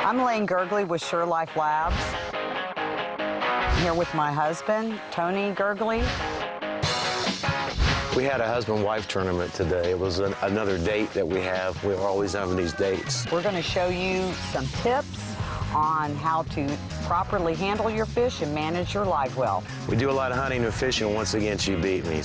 I'm Lane Gergely with Sure-Life Labs. I'm here with my husband, Tony Gergely. We had a husband-wife tournament today. It was another date that we have. We're always having these dates. We're going to show you some tips on how to properly handle your fish and manage your live well. We do a lot of hunting and fishing. Once again, she beat me,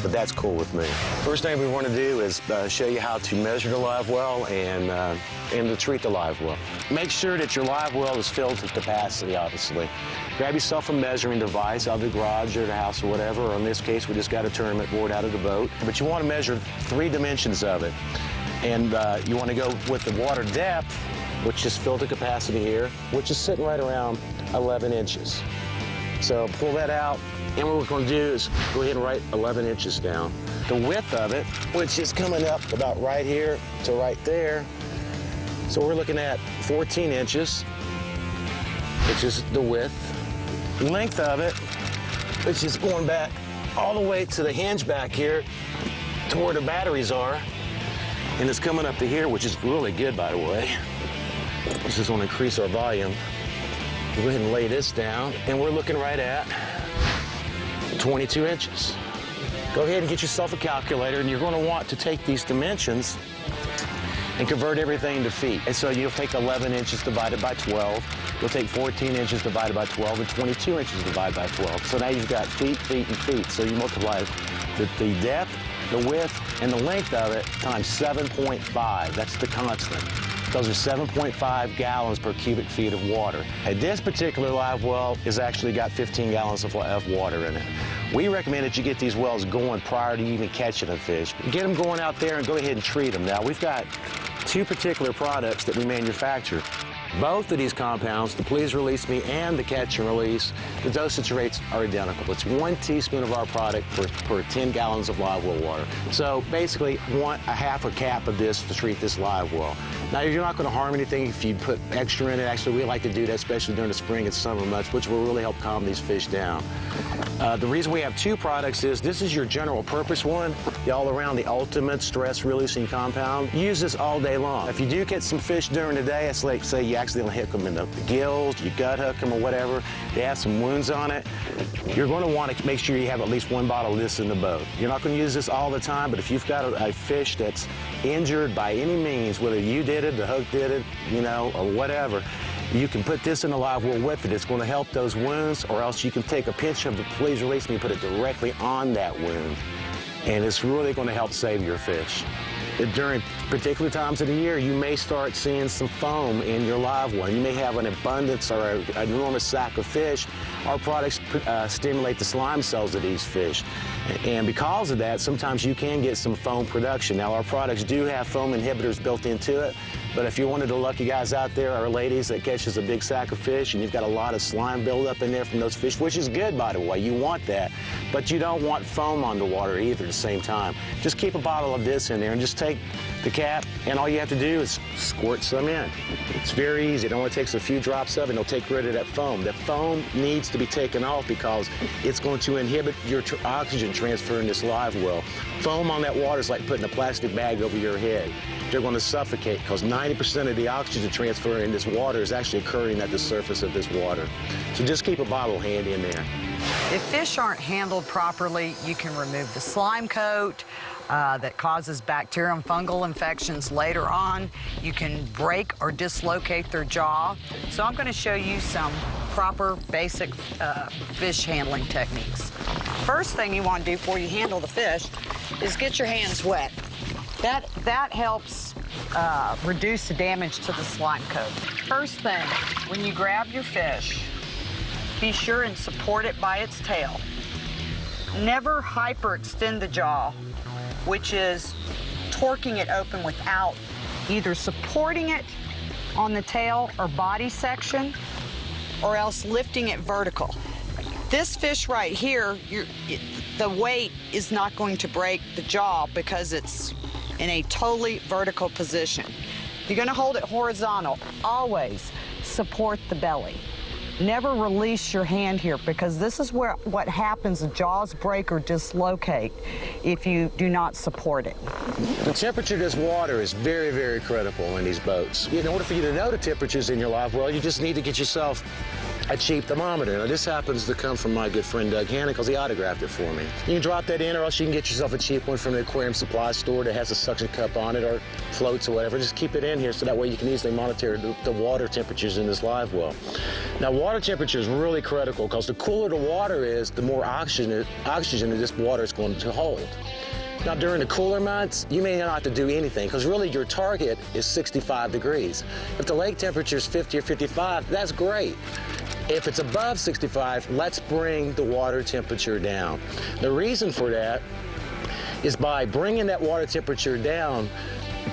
but that's cool with me. First thing we want to do is show you how to measure the live well and to treat the live well. Make sure that your live well is filled to capacity, obviously. Grab yourself a measuring device out of the garage or the house or whatever, or in this case, we just got a tournament board out of the boat. But you want to measure 3 dimensions of it. And you want to go with the water depth, which is filled to capacity here, which is sitting right around 11 inches. So pull that out, and what we're going to do is go ahead and write 11 inches down. The width of it, which is coming up about right here to right there, so we're looking at 14 inches, which is the width. The length of it, which is going back all the way to the hinge back here to where the batteries are, and it's coming up to here, which is really good, by the way. This is going to increase our volume. We'll go ahead and lay this down, and we're looking right at 22 inches. Go ahead and get yourself a calculator, and you're going to want to take these dimensions and convert everything to feet. And so you'll take 11 inches divided by 12. You'll take 14 inches divided by 12, and 22 inches divided by 12. So now you've got feet, feet, and feet. So you multiply the depth, the width, and the length of it times 7.5. That's the constant. Those are 7.5 gallons per cubic feet of water. And this particular live well has actually got 15 gallons of water in it. We recommend that you get these wells going prior to even catching a fish. Get them going out there and go ahead and treat them. Now, we've got 2 particular products that we manufacture. Both of these compounds, the Please Release Me and the Catch and Release, the dosage rates are identical. It's 1 teaspoon of our product per 10 gallons of live well water. So basically, want a half a cap of this to treat this live well. Now, you're not going to harm anything if you put extra in it. Actually, we like to do that, especially during the spring and summer months, which will really help calm these fish down. The reason we have 2 products is this is your general purpose one, the all-around, the ultimate stress-releasing compound. Use this all day long. If you do get some fish during the day, it's like, say, you accidentally hook them in the gills, you gut hook them or whatever, they have some wounds on it, you're going to want to make sure you have at least 1 bottle of this in the boat. You're not going to use this all the time, but if you've got a fish that's injured by any means, whether you did it, the hook did it, you know, or whatever, you can put this in a live well with it. It's going to help those wounds, or else you can take a pinch of the Please Release Me and put it directly on that wound, and it's really going to help save your fish. During particular times of the year, you may start seeing some foam in your live well. You may have an abundance or an enormous sack of fish. Our products stimulate the slime cells of these fish. And because of that, sometimes you can get some foam production. Now, our products do have foam inhibitors built into it, but if you're one of the lucky guys out there or ladies that catches a big sack of fish and you've got a lot of slime buildup in there from those fish, which is good, by the way, you want that, but you don't want foam on the water either at the same time. Just keep a bottle of this in there and just take the cap, and all you have to do is squirt some in. It's very easy. It only takes a few drops of it, and it'll take rid of that foam. That foam needs to be taken off because it's going to inhibit your oxygen transfer in this live well. Foam on that water is like putting a plastic bag over your head. They're going to suffocate because 90% of the oxygen transfer in this water is actually occurring at the surface of this water. So just keep a bottle handy in there. If fish aren't handled properly, you can remove the slime coat that causes bacterial and fungal infections later on. You can break or dislocate their jaw. So I'm going to show you some proper basic fish handling techniques. First thing you want to do before you handle the fish is get your hands wet. That helps reduce the damage to the slime coat. First thing, when you grab your fish, be sure and support it by its tail. Never hyperextend the jaw, which is torquing it open without either supporting it on the tail or body section, or else lifting it vertical. This fish right here, the weight is not going to break the jaw because it's in a totally vertical position. You're going to hold it horizontal. Always support the belly. Never release your hand here, because this is where what happens, the jaws break or dislocate if you do not support it. The temperature of this water is very, very critical in these boats. In order for you to know the temperatures in your live well, you just need to get yourself a cheap thermometer. Now, this happens to come from my good friend Doug Hannon, because he autographed it for me. You can drop that in, or else you can get yourself a cheap one from the aquarium supply store that has a suction cup on it, or floats or whatever. Just keep it in here so that way you can easily monitor the water temperatures in this live well. Now, water temperature is really critical, because the cooler the water is, the more oxygen this water is going to hold. Now, during the cooler months, you may not have to do anything, because really your target is 65 degrees. If the lake temperature is 50 or 55, that's great. If it's above 65, let's bring the water temperature down. The reason for that is by bringing that water temperature down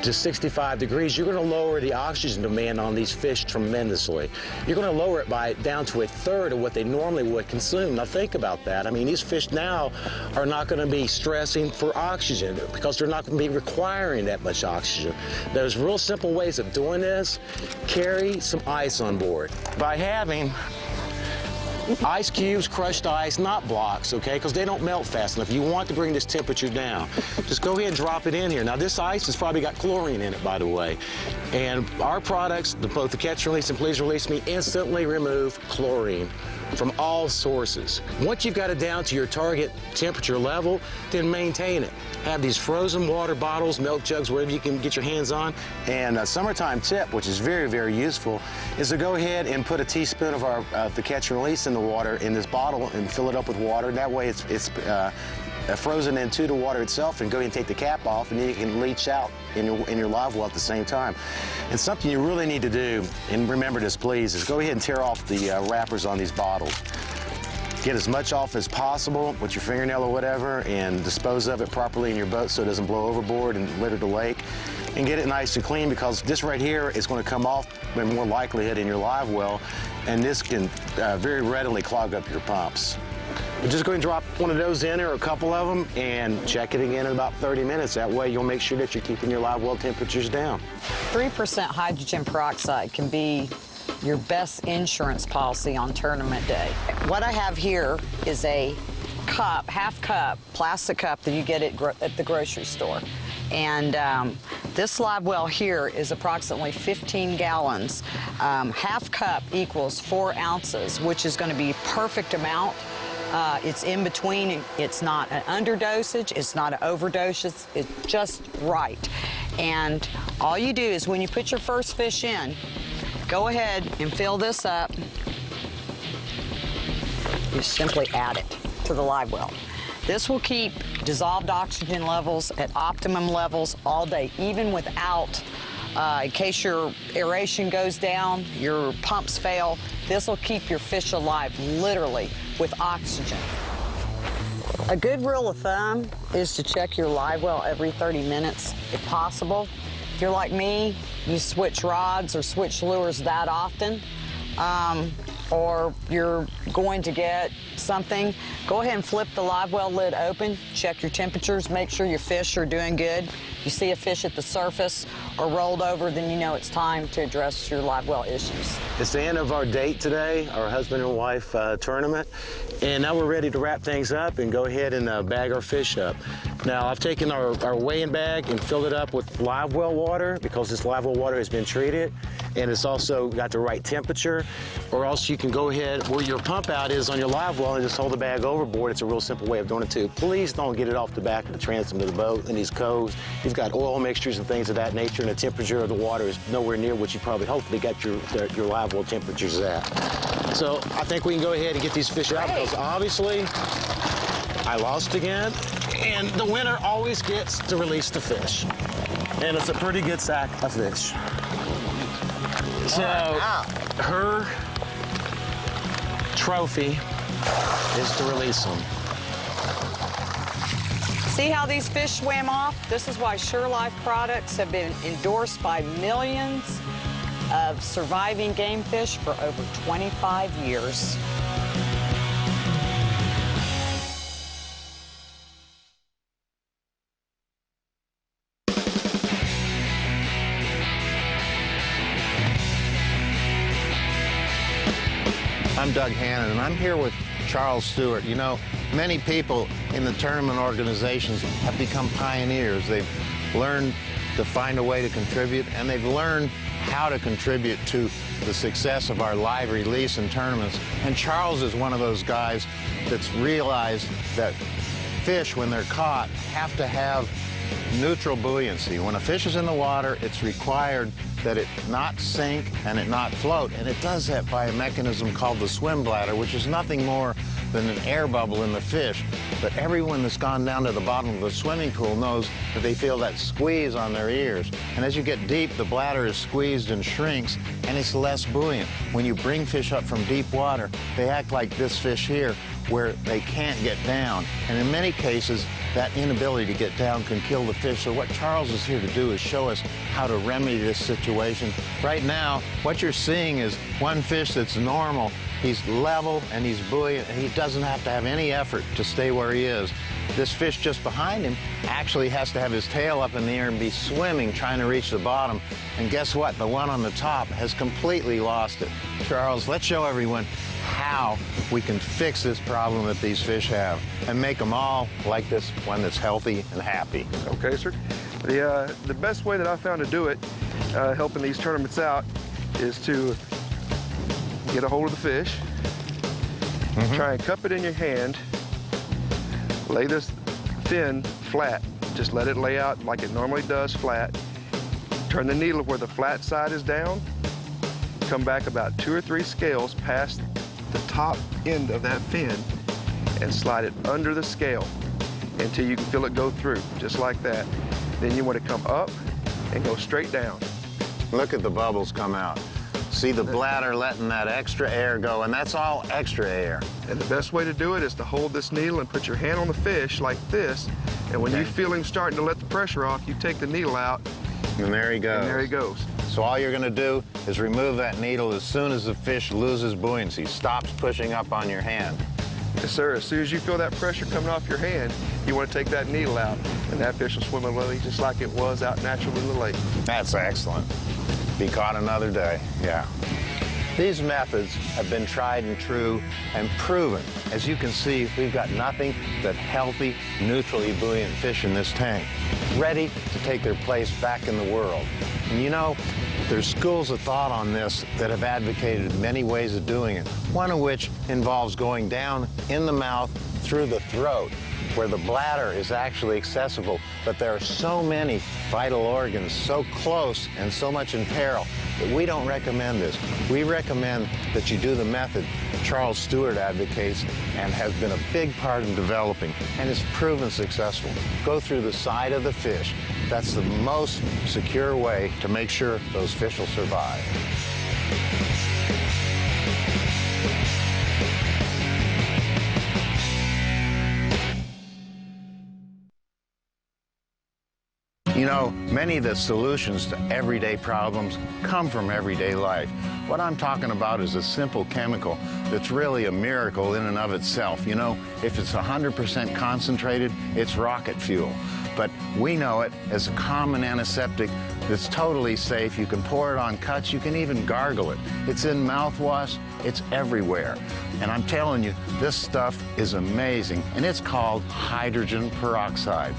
to 65 degrees, you're going to lower the oxygen demand on these fish tremendously. You're going to lower it down to 1/3 of what they normally would consume. Now think about that. I mean, these fish now are not going to be stressing for oxygen, because they're not going to be requiring that much oxygen. There's real simple ways of doing this. Carry some ice on board. By having ice cubes, crushed ice, not blocks, okay, because they don't melt fast enough. You want to bring this temperature down. Just go ahead and drop it in here. Now, this ice has probably got chlorine in it, by the way. And our products, both the Catch and Release and Please Release Me, instantly remove chlorine from all sources. Once you've got it down to your target temperature level, then maintain it. Have these frozen water bottles, milk jugs, wherever you can get your hands on. And a summertime tip, which is very, very useful, is to go ahead and put a teaspoon of our the Catch and Release in the water in this bottle and fill it up with water. That way it's frozen into the water itself, and go ahead and take the cap off, and then you can leach out in your live well at the same time. And something you really need to do, and remember this please, is go ahead and tear off the wrappers on these bottles. Get as much off as possible with your fingernail or whatever, and dispose of it properly in your boat so it doesn't blow overboard and litter the lake. And get it nice and clean, because this right here is going to come off with more likelihood in your live well, and this can very readily clog up your pumps. But just go ahead and drop one of those in there, or a couple of them, and check it again in about 30 minutes. That way you'll make sure that you're keeping your live well temperatures down. 3% hydrogen peroxide can be your best insurance policy on tournament day. What I have here is a cup, half cup, plastic cup that you get at the grocery store. And this live well here is approximately 15 gallons. Half cup equals 4 ounces, which is going to be perfect amount. It's in between. It's not an underdosage. It's not an overdose. It's just right. And all you do is, when you put your first fish in, go ahead and fill this up. You simply add it to the live well. This will keep dissolved oxygen levels at optimum levels all day, even without, in case your aeration goes down, your pumps fail. This will keep your fish alive, literally, with oxygen. A good rule of thumb is to check your live well every 30 minutes, if possible. If you're like me, you switch rods or switch lures that often, or you're going to get something, go ahead and flip the live well lid open, check your temperatures, make sure your fish are doing good. You see a fish at the surface or rolled over, then you know it's time to address your live well issues. It's the end of our date today, our husband and wife tournament, and now we're ready to wrap things up and go ahead and bag our fish up. Now, I've taken our weighing bag and filled it up with live well water, because this live well water has been treated, and it's also got the right temperature. Or else you can go ahead where your pump out is on your live well and just hold the bag overboard. It's a real simple way of doing it too. Please don't get it off the back of the transom of the boat in these coves. You've got oil mixtures and things of that nature, and the temperature of the water is nowhere near what you probably hopefully got your live well temperatures at. So I think we can go ahead and get these fish out, because obviously I lost again, and the winner always gets to release the fish. And it's a pretty good sack of fish. So her trophy is to release them. See how these fish swam off? This is why Sure-Life products have been endorsed by millions of surviving game fish for over 25 years. I'm Doug Hannon, and I'm here with Charles Stewart. You know, many people in the tournament organizations have become pioneers. They've learned to find a way to contribute, and they've learned how to contribute to the success of our live release in tournaments. And Charles is one of those guys that's realized that fish, when they're caught, have to have neutral buoyancy. When a fish is in the water, it's required that it not sink and it not float, and it does that by a mechanism called the swim bladder, which is nothing more than an air bubble in the fish. But everyone that's gone down to the bottom of the swimming pool knows that they feel that squeeze on their ears. And as you get deep, the bladder is squeezed and shrinks, and it's less buoyant. When you bring fish up from deep water, they act like this fish here, where they can't get down. And in many cases, that inability to get down can kill the fish. So what Charles is here to do is show us how to remedy this situation. Right now, what you're seeing is one fish that's normal. He's level and he's buoyant, and he doesn't have to have any effort to stay where he is. This fish just behind him actually has to have his tail up in the air and be swimming, trying to reach the bottom. And guess what? The one on the top has completely lost it. Charles, let's show everyone how we can fix this problem that these fish have and make them all like this one that's healthy and happy. Okay, sir. The best way that I found to do it, helping these tournaments out, is to get a hold of the fish, try and cup it in your hand, lay this fin flat, just let it lay out like it normally does, flat. Turn the needle where the flat side is down, come back about 2 or 3 scales past the top end of that fin and slide it under the scale until you can feel it go through, just like that. Then you want to come up and go straight down. Look at the bubbles come out. See the bladder letting that extra air go, and that's all extra air. And the best way to do it is to hold this needle and put your hand on the fish like this, and when you feel him starting to let the pressure off, you take the needle out. And there he goes. And there he goes. So all you're going to do is remove that needle as soon as the fish loses buoyancy, stops pushing up on your hand. Yes, sir. As soon as you feel that pressure coming off your hand, you want to take that needle out, and that fish will swim away just like it was out naturally in the lake. That's excellent. Be caught another day, yeah. These methods have been tried and true and proven. As you can see, we've got nothing but healthy, neutrally buoyant fish in this tank, ready to take their place back in the world. And you know, there's schools of thought on this that have advocated many ways of doing it, one of which involves going down in the mouth through the throat, where the bladder is actually accessible, but there are so many vital organs so close and so much in peril that we don't recommend this. We recommend that you do the method Charles Stewart advocates and has been a big part in developing and is proven successful. Go through the side of the fish. That's the most secure way to make sure those fish will survive. You know, many of the solutions to everyday problems come from everyday life. What I'm talking about is a simple chemical that's really a miracle in and of itself. You know, if it's 100% concentrated, it's rocket fuel. But we know it as a common antiseptic that's totally safe. You can pour it on cuts, you can even gargle it. It's in mouthwash, it's everywhere. And I'm telling you, this stuff is amazing, and it's called hydrogen peroxide.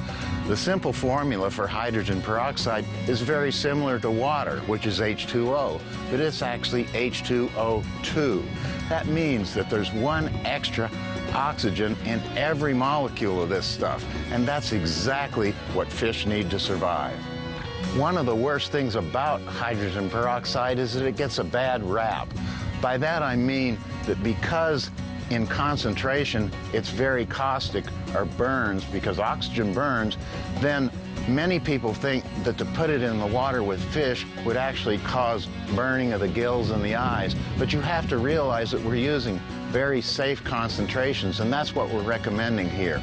The simple formula for hydrogen peroxide is very similar to water, which is H2O, but it's actually H2O2. That means that there's one extra oxygen in every molecule of this stuff, and that's exactly what fish need to survive. One of the worst things about hydrogen peroxide is that it gets a bad rap. By that I mean that because in concentration it's very caustic or burns, because oxygen burns, then many people think that to put it in the water with fish would actually cause burning of the gills and the eyes. But you have to realize that we're using very safe concentrations, and that's what we're recommending here.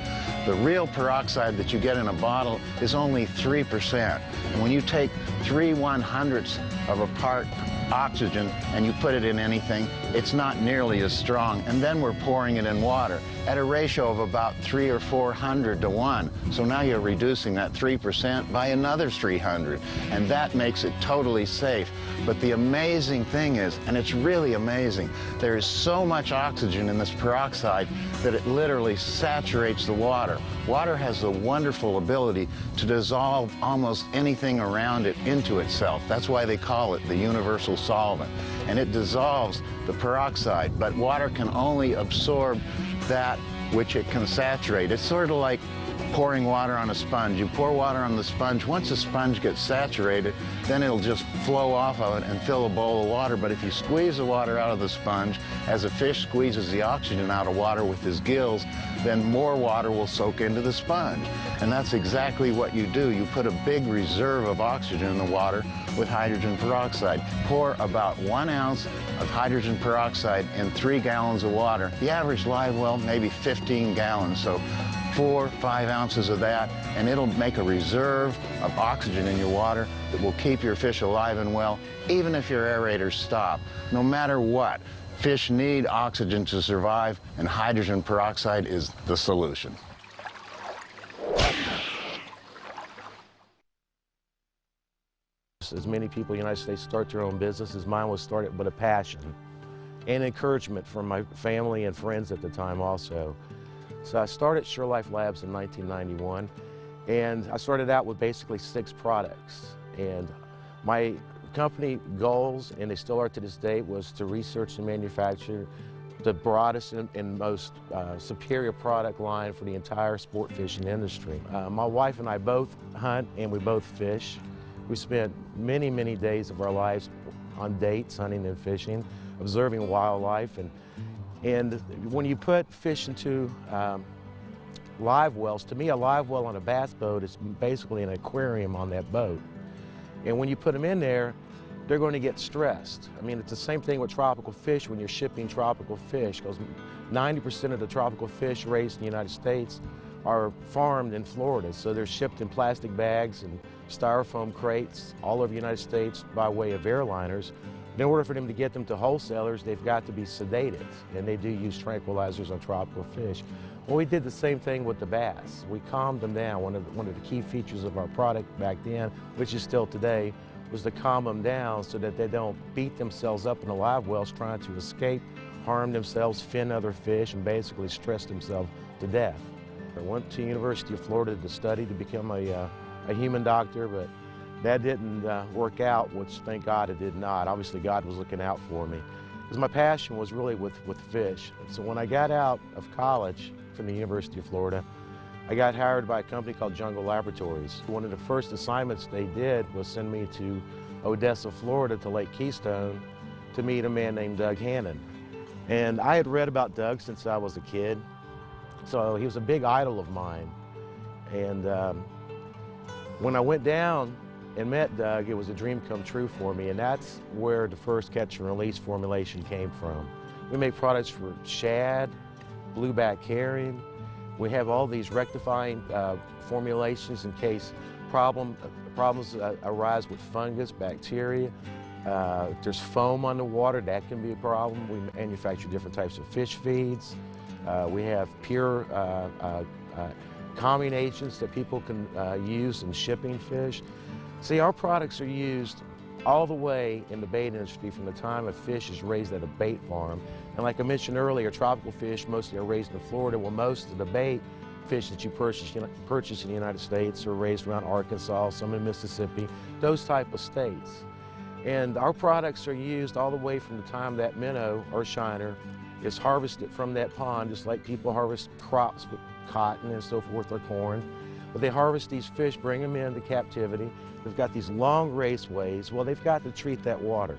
The real peroxide that you get in a bottle is only 3%. And when you take 3/100ths of a part oxygen and you put it in anything, it's not nearly as strong. And then we're pouring it in water at a ratio of about 300 or 400 to 1. So now you're reducing that 3% by another 300. And that makes it totally safe. But the amazing thing is, and it's really amazing, there is so much oxygen in this peroxide that it literally saturates the water. Water has the wonderful ability to dissolve almost anything around it into itself. That's why they call it the universal solvent. And it dissolves the peroxide, but water can only absorb that which it can saturate. It's sort of like pouring water on a sponge. You pour water on the sponge. Once the sponge gets saturated, then it'll just flow off of it and fill a bowl of water. But if you squeeze the water out of the sponge, as a fish squeezes the oxygen out of water with his gills, then more water will soak into the sponge. And that's exactly what you do. You put a big reserve of oxygen in the water with hydrogen peroxide. Pour about 1 ounce of hydrogen peroxide in 3 gallons of water. The average live well, maybe 15 gallons. So 4 or 5 ounces of that, and it'll make a reserve of oxygen in your water that will keep your fish alive and well, even if your aerators stop. No matter what, fish need oxygen to survive, and hydrogen peroxide is the solution. As many people in the United States start their own businesses, mine was started with a passion and encouragement from my family and friends at the time also. So I started Sure-Life Labs in 1991, and I started out with basically 6 products. And my company goals, and they still are to this day, was to research and manufacture the broadest and most superior product line for the entire sport fishing industry. My wife and I both hunt and we both fish. We spent many, many days of our lives on dates, hunting and fishing, observing wildlife. And when you put fish into live wells, to me a live well on a bass boat is basically an aquarium on that boat. And when you put them in there, they're going to get stressed. I mean, it's the same thing with tropical fish when you're shipping tropical fish, because 90% of the tropical fish raised in the United States are farmed in Florida. So they're shipped in plastic bags and styrofoam crates all over the United States by way of airliners. In order for them to get them to wholesalers, they've got to be sedated, and they do use tranquilizers on tropical fish. Well, we did the same thing with the bass. We calmed them down. One of the key features of our product back then, which is still today, was to calm them down so that they don't beat themselves up in the live wells trying to escape, harm themselves, fin other fish, and basically stress themselves to death. I went to the University of Florida to study to become a human doctor, but that didn't work out, which thank God it did not. Obviously God was looking out for me, because my passion was really with fish. So when I got out of college from the University of Florida, I got hired by a company called Jungle Laboratories. One of the first assignments they did was send me to Odessa, Florida, to Lake Keystone to meet a man named Doug Hannon. And I had read about Doug since I was a kid, so he was a big idol of mine. And when I went down and met Doug, it was a dream come true for me, and that's where the first catch and release formulation came from. We make products for shad, blueback herring. We have all these rectifying formulations in case problems arise with fungus, bacteria. If there's foam on the water, that can be a problem. We manufacture different types of fish feeds. We have pure calming agents that people can use in shipping fish. See, our products are used all the way in the bait industry from the time a fish is raised at a bait farm. And like I mentioned earlier, tropical fish mostly are raised in Florida. Well, most of the bait fish that you purchase in the United States are raised around Arkansas, some in Mississippi, those type of states. And our products are used all the way from the time that minnow or shiner is harvested from that pond, just like people harvest crops with cotton and so forth or corn. But they harvest these fish, bring them into captivity. They've got these long raceways. Well, they've got to treat that water.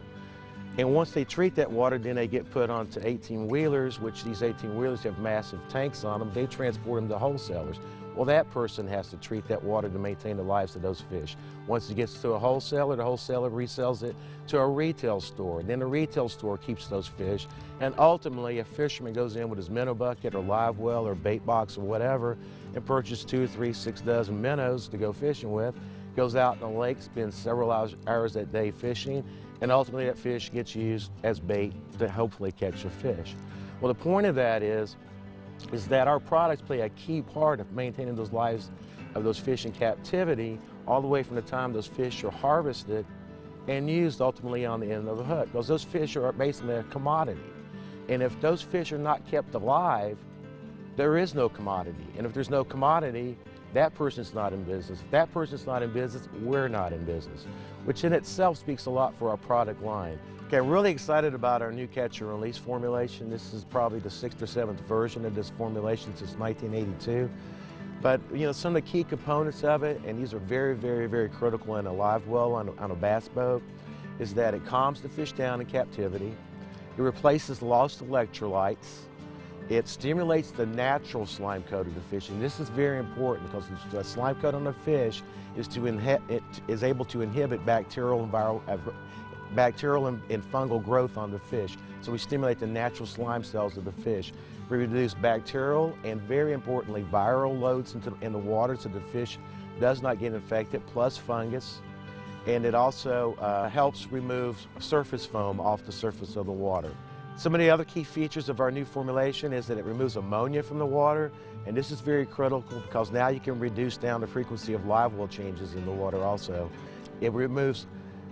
And once they treat that water, then they get put onto 18-wheelers, which these 18-wheelers have massive tanks on them. They transport them to wholesalers. Well, that person has to treat that water to maintain the lives of those fish. Once it gets to a wholesaler, the wholesaler resells it to a retail store. Then the retail store keeps those fish. And ultimately, a fisherman goes in with his minnow bucket or live well or bait box or whatever and purchases 2, 3, 6 dozen minnows to go fishing with, goes out in the lake, spends several hours that day fishing, and ultimately that fish gets used as bait to hopefully catch a fish. Well, the point of that is that our products play a key part of maintaining those lives of those fish in captivity all the way from the time those fish are harvested and used ultimately on the end of the hook, because those fish are basically a commodity. And if those fish are not kept alive, there is no commodity. And if there's no commodity, that person's not in business. If that person's not in business, we're not in business, which in itself speaks a lot for our product line. Okay, I'm really excited about our new catch and release formulation. This is probably the 6th or 7th version of this formulation since 1982. But you know, some of the key components of it, and these are very, very, very critical in a live well on a bass boat, is that it calms the fish down in captivity. It replaces lost electrolytes. It stimulates the natural slime coat of the fish, and this is very important because the slime coat on the fish is able to inhibit bacterial and fungal growth on the fish. So we stimulate the natural slime cells of the fish. We reduce bacterial and, very importantly, viral loads in the water so the fish does not get infected, plus fungus. And it also helps remove surface foam off the surface of the water. Some of the other key features of our new formulation is that it removes ammonia from the water, and this is very critical because now you can reduce down the frequency of live well changes in the water also. It removes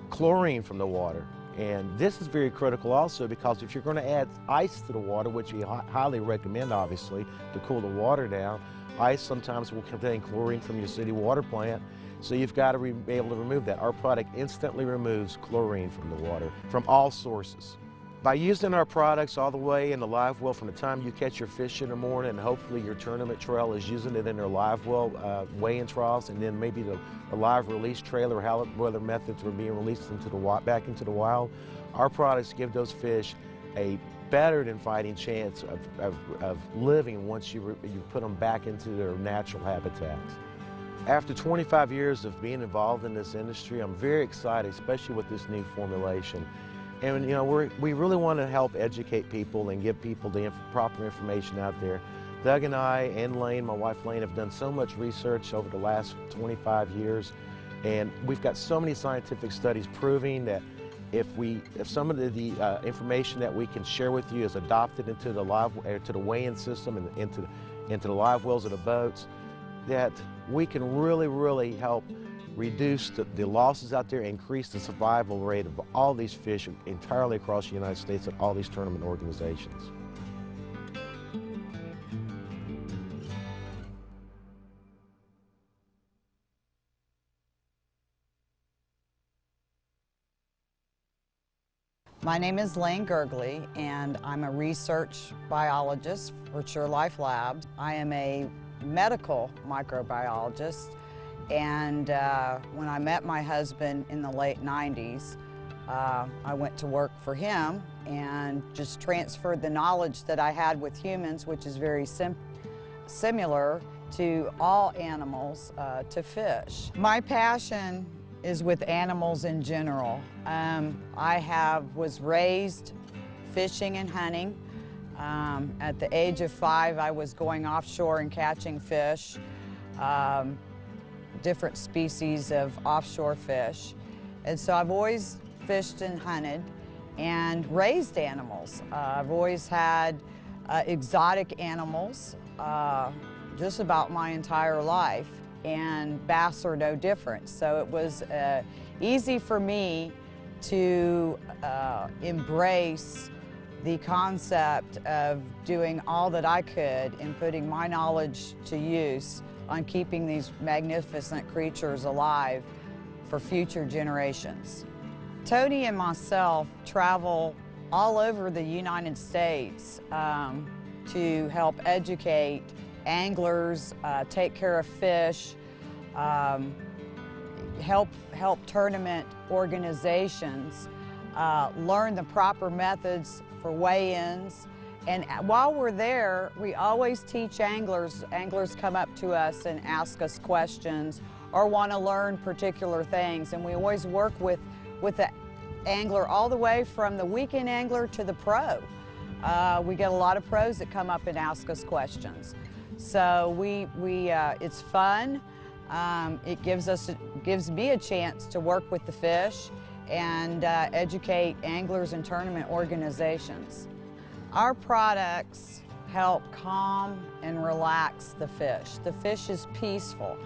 chlorine from the water, and this is very critical also because if you're going to add ice to the water, which we highly recommend obviously to cool the water down, ice sometimes will contain chlorine from your city water plant, so you've got to be able to remove that. Our product instantly removes chlorine from the water from all sources. By using our products all the way in the live well from the time you catch your fish in the morning, and hopefully your tournament trail is using it in their live well weigh-in troughs, and then maybe the live release trailer, how other methods are being released back into the wild, our products give those fish a better than fighting chance of living once you put them back into their natural habitats. After 25 years of being involved in this industry, I'm very excited, especially with this new formulation. And you know, we really want to help educate people and give people the proper information out there. Doug and I and Lane, my wife Lane, have done so much research over the last 25 years, and we've got so many scientific studies proving that if some of the information that we can share with you is adopted into the weigh-in system and into the live wells of the boats, that we can really help reduce the losses out there, increase the survival rate of all these fish entirely across the United States at all these tournament organizations. My name is Lane Gergely, and I'm a research biologist for Sure-Life Labs. I am a medical microbiologist, and when I met my husband in the late 90s, I went to work for him and just transferred the knowledge that I had with humans, which is very similar to all animals, to fish. My passion is with animals in general. I was raised fishing and hunting. At the age of 5, I was going offshore and catching fish, different species of offshore fish. And so I've always fished and hunted and raised animals. I've always had exotic animals just about my entire life, and bass are no different. So it was easy for me to embrace the concept of doing all that I could in putting my knowledge to use on keeping these magnificent creatures alive for future generations. Tony and myself travel all over the United States to help educate anglers, take care of fish, help tournament organizations learn the proper methods for weigh-ins. And while we're there, we always teach anglers. Anglers come up to us and ask us questions or want to learn particular things, and we always work with the angler all the way from the weekend angler to the pro. We get a lot of pros that come up and ask us questions. So it's fun. It gives me a chance to work with the fish and educate anglers and tournament organizations. Our products help calm and relax the fish. The fish is peaceful.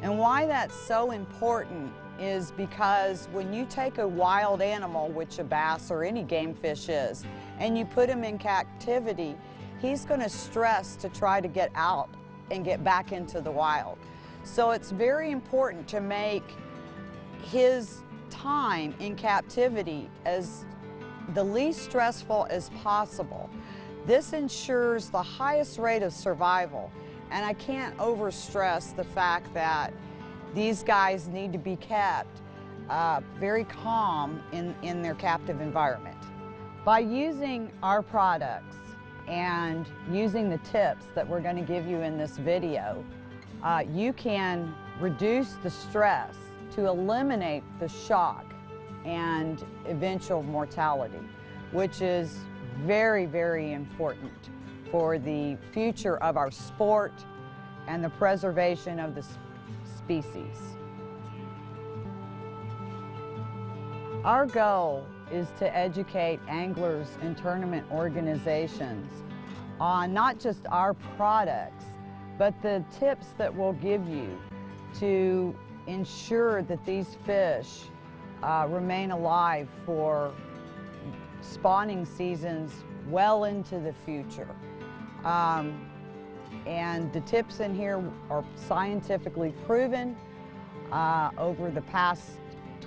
And why that's so important is because when you take a wild animal, which a bass or any game fish is, and you put him in captivity, he's going to stress to try to get out and get back into the wild. So it's very important to make his time in captivity as the least stressful as possible. This ensures the highest rate of survival, and I can't overstress the fact that these guys need to be kept very calm in their captive environment. By using our products and using the tips that we're going to give you in this video, you can reduce the stress to eliminate the shock and eventual mortality, which is very, very important for the future of our sport and the preservation of the species. Our goal is to educate anglers and tournament organizations on not just our products, but the tips that we'll give you to ensure that these fish remain alive for spawning seasons well into the future. And the tips in here are scientifically proven over the past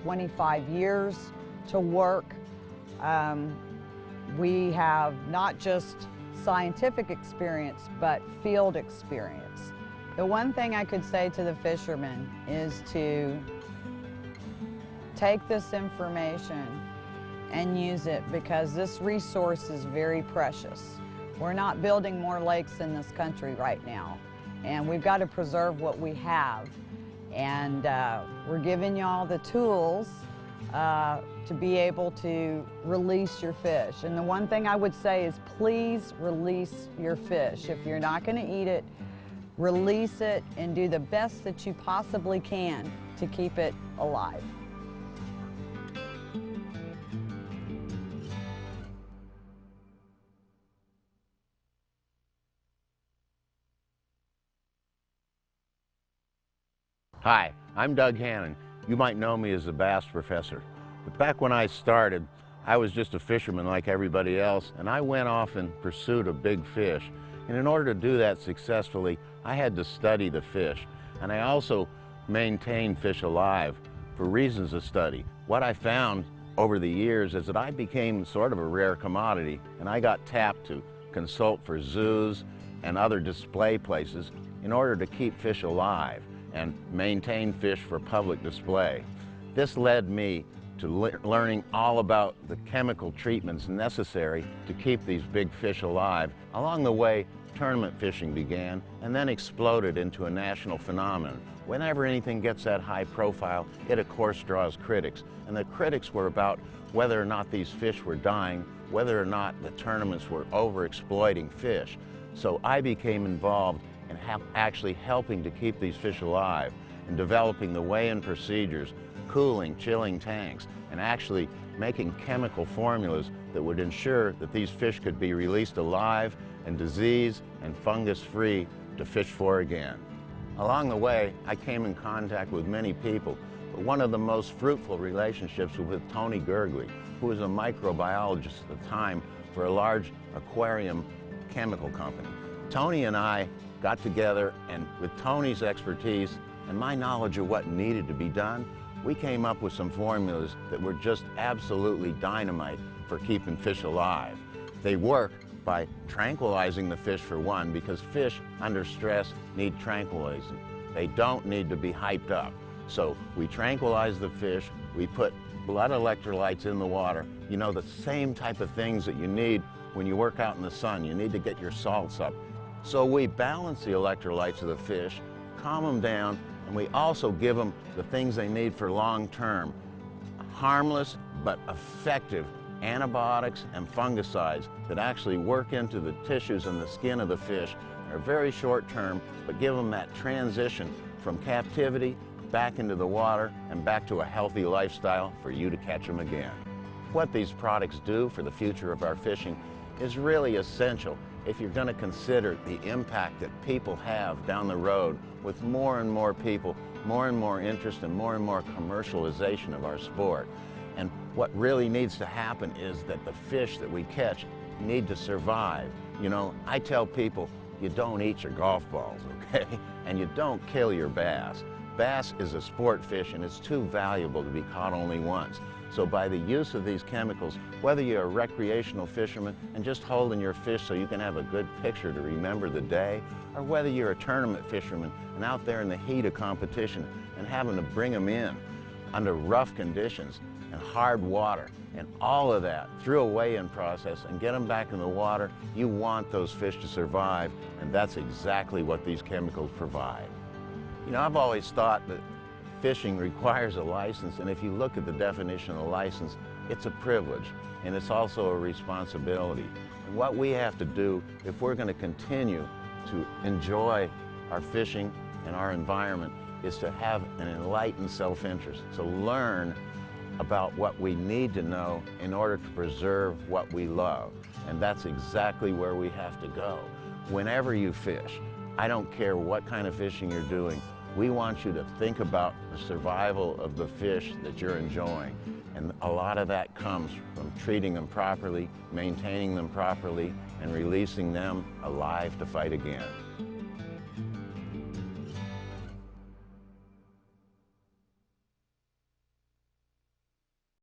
25 years to work. We have not just scientific experience, but field experience. The one thing I could say to the fishermen is to take this information and use it, because this resource is very precious. We're not building more lakes in this country right now, and we've got to preserve what we have. And we're giving you all the tools to be able to release your fish. And the one thing I would say is please release your fish. If you're not going to eat it, release it and do the best that you possibly can to keep it alive. Hi, I'm Doug Hannon. You might know me as the Bass Professor. But back when I started, I was just a fisherman like everybody else, and I went off in pursuit of big fish. And in order to do that successfully, I had to study the fish. And I also maintained fish alive for reasons of study. What I found over the years is that I became sort of a rare commodity, and I got tapped to consult for zoos and other display places in order to keep fish alive and maintain fish for public display. This led me to learning all about the chemical treatments necessary to keep these big fish alive. Along the way, tournament fishing began and then exploded into a national phenomenon. Whenever anything gets that high profile, it of course draws critics. And the critics were about whether or not these fish were dying, whether or not the tournaments were overexploiting fish. So I became involved in actually helping to keep these fish alive and developing the weigh-in procedures, cooling, chilling tanks, and actually making chemical formulas that would ensure that these fish could be released alive and disease and fungus-free to fish for again. Along the way, I came in contact with many people, but one of the most fruitful relationships was with Lane Gergely, who was a microbiologist at the time for a large aquarium chemical company. Tony and I got together, and with Tony's expertise and my knowledge of what needed to be done, we came up with some formulas that were just absolutely dynamite for keeping fish alive. They work by tranquilizing the fish for one, because fish under stress need tranquilizing. They don't need to be hyped up. So we tranquilize the fish, we put blood electrolytes in the water, you know, the same type of things that you need when you work out in the sun. You need to get your salts up. So we balance the electrolytes of the fish, calm them down, and we also give them the things they need for long term. Harmless but effective antibiotics and fungicides that actually work into the tissues and the skin of the fish are very short term, but give them that transition from captivity back into the water and back to a healthy lifestyle for you to catch them again. What these products do for the future of our fishing is really essential if you're going to consider the impact that people have down the road with more and more people, more and more interest, and more commercialization of our sport. And what really needs to happen is that the fish that we catch need to survive. You know, I tell people, you don't eat your golf balls, okay? And you don't kill your bass. Bass is a sport fish and it's too valuable to be caught only once. So by the use of these chemicals, whether you're a recreational fisherman and just holding your fish so you can have a good picture to remember the day, or whether you're a tournament fisherman and out there in the heat of competition and having to bring them in under rough conditions and hard water, and all of that through a weigh-in process and get them back in the water, you want those fish to survive, and that's exactly what these chemicals provide. You know, I've always thought that fishing requires a license, and if you look at the definition of a license, it's a privilege, and it's also a responsibility. And what we have to do, if we're going to continue to enjoy our fishing and our environment, is to have an enlightened self-interest, to learn about what we need to know in order to preserve what we love. And that's exactly where we have to go. Whenever you fish, I don't care what kind of fishing you're doing, we want you to think about the survival of the fish that you're enjoying. And a lot of that comes from treating them properly, maintaining them properly, and releasing them alive to fight again.